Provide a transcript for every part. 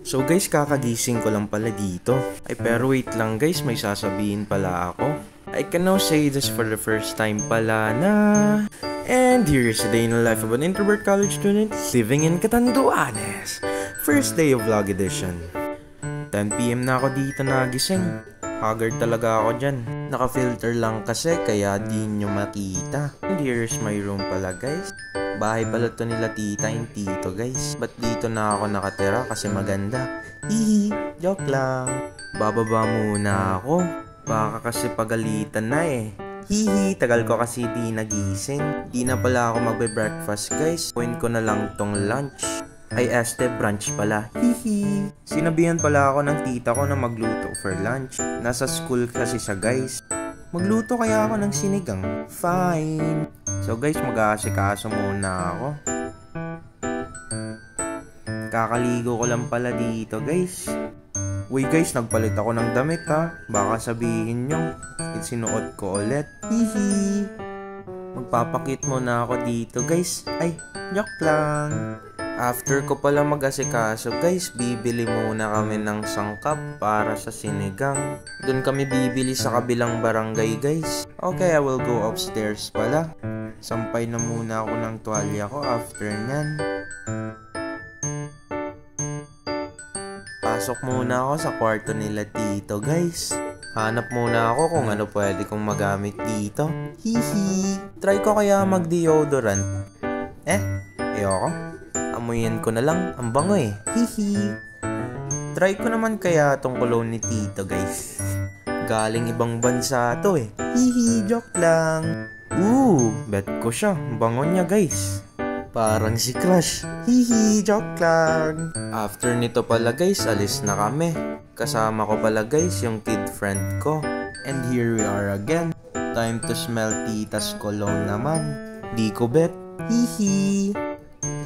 So guys, kakagising ko lang pala dito. Ay pero wait lang guys, may sasabihin pala ako. I can now say this for the first time pala na... And here's a day in the life of an introvert college student living in Catanduanes. First day of vlog edition. 10 PM na ako dito nagising. Haggard talaga ako dyan. Naka-filter lang kasi kaya di nyo makita. And here's my room pala guys. Bahay pala to nila tita and tito guys. Ba't dito na ako nakatira kasi maganda? Hihi, joke lang. Bababa muna ako. Baka kasi pagalitan na eh. Hihi, tagal ko kasi di nagising. Di na pala ako magbe-breakfast guys. Point ko na lang tong lunch. Ay brunch pala. Hihi. Sinabihan pala ako ng tita ko na magluto for lunch. Nasa school kasi siya guys. Magluto kaya ako ng sinigang. Fine. So guys, mag-aasikaso muna ako. Kakaligo ko lang pala dito guys. Uy guys, nagpalit ako ng damit ha. Baka sabihin nyo, sinuot ko ulit. Hihi. Magpapakit muna ako dito guys. Ay, joke lang. After ko pala mag-asikaso guys, bibili muna kami ng sangkap para sa sinigang. Doon kami bibili sa kabilang barangay guys. Okay, I will go upstairs pala. Sampay na muna ako ng tuwalya ko after nyan. Pasok muna ako sa kwarto nila tito guys. Hanap muna ako kung ano pwede kong magamit dito. Hihi. Try ko kaya mag-deodorant. Ayoko. Amuyin ko na lang, ang bango eh. Hihi. Try ko naman kaya tong cologne ni tito guys. Galing ibang bansa to eh. Hihi, joke lang. Bet ko siya, bango niya guys. Parang si Crush. Hihi, joke lang. After nito pala guys, alis na kami. Kasama ko pala guys yung kid friend ko. And here we are again. Time to smell tita's cologne naman. Di ko bet. Hihi.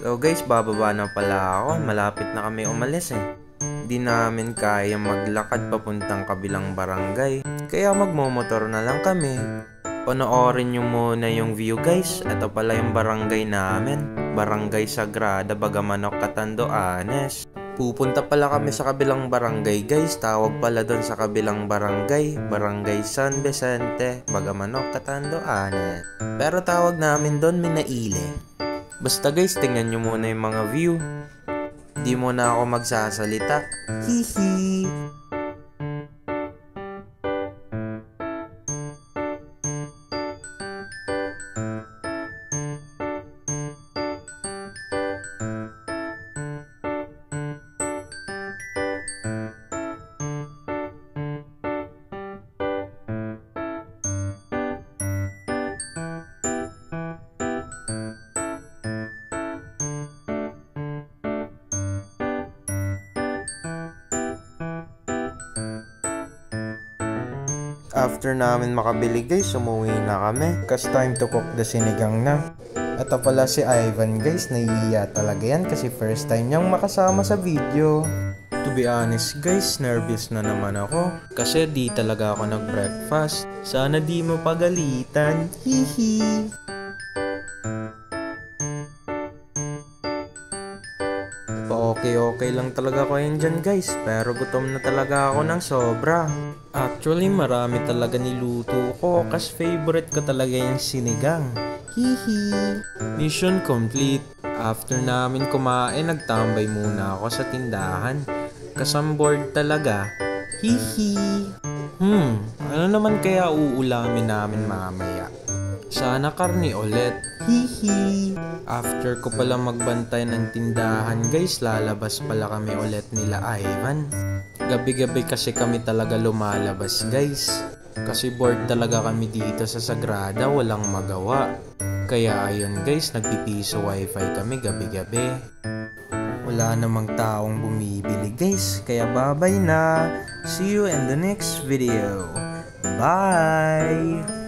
So guys, bababa na pala ako. Malapit na kami umalis eh. Di namin kaya maglakad papuntang kabilang barangay. Kaya magmomotor na lang kami. Panoorin nyo muna yung view guys. Ito pala yung barangay namin. Barangay Sagrada, Bagamanok, Catanduanes. Pupunta pala kami sa kabilang barangay guys. Tawag pala doon sa kabilang barangay, Barangay San Vicente, Bagamanok, Catanduanes. Pero tawag namin doon Minaile. Basta guys, tingnan nyo muna yung mga view. Di muna ako magsasalita. Hihi. After namin makabili guys, umuwi na kami. Cause time to cook the sinigang na. Ito pala si Ivan guys, naiiya talaga yan kasi first time niyang makasama sa video. To be honest guys, nervous na naman ako. Kasi di talaga ako nag-breakfast. Sana di mo pagalitan. Hihi. Okay lang talaga ko yun dyan guys. Pero gutom na talaga ako ng sobra. Actually, marami talaga niluto ko kasi favorite ko talaga yung sinigang. Hihi. Mission complete. After namin kumain, nagtambay muna ako sa tindahan. Kasi I'm bored talaga. Hihi. Ano naman kaya uulamin namin mamaya? Sana karni ulit. Hihi. After ko pala magbantay ng tindahan guys, lalabas pala kami ulit nila Ivan. Gabi-gabi kasi kami talaga lumalabas guys. Kasi bored talaga kami dito sa Sagrada, walang magawa. Kaya ayun guys, nagpipiso wifi kami gabi-gabi. Wala namang taong bumibili guys, kaya bye-bye na. See you in the next video. Bye!